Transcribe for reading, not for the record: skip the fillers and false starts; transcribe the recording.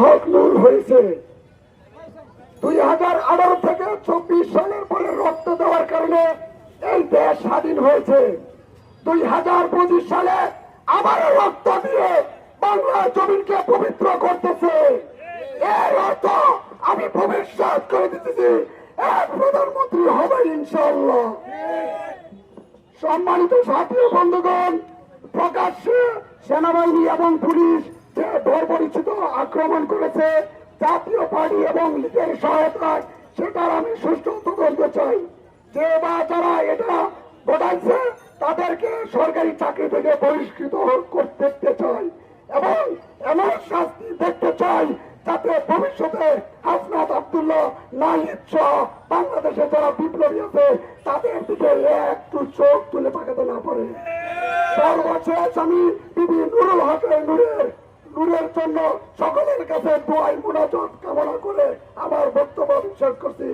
হক নূর হয়েছে। 2018 থেকে 24 সালের পরে রক্ত দেওয়ার কারণে এই দেশ স্বাধীন হয়েছে। 2025 সালে আবারও রক্ত দিয়ে বাংলা জমিনকে পবিত্র করতেছে। এর অর্থ আমি ভবিষ্যৎ করে দিতেছি এক প্রধানমন্ত্রী হবে ইনশাআল্লাহ। সম্মানিত সাথী ও বন্ধুগণ, প্রকাশ্যে সেনাবাহিনী এবং পুলিশ যে বর্বরিচিত আক্রমণ করেছে জাতীয় পার্টি এবং লীগের সহায়তায়, সেটার আমি সুষ্ঠু তদন্ত চাই। যে বা যারা এটা ঘটাইছে তাদেরকে সরকারি চাকরি থেকে বহিষ্কৃত করতে চাই এবং এমন শাস্তি দেখতে চাই যাতে ভবিষ্যতে হাসনাত আব্দুল্লাহ, নাহিদ সহ বাংলাদেশে যারা বিপ্লবী আছে তাদের দিকে একটু চোখ তুলে তাকাতে না পারে। সর্বশেষ আমি বিবি নুরুল হকের নূরের জন্য সকলের কাছে দোয়াই মুনাজাত কামনা করে আমার বক্তব্য শেষ করছি।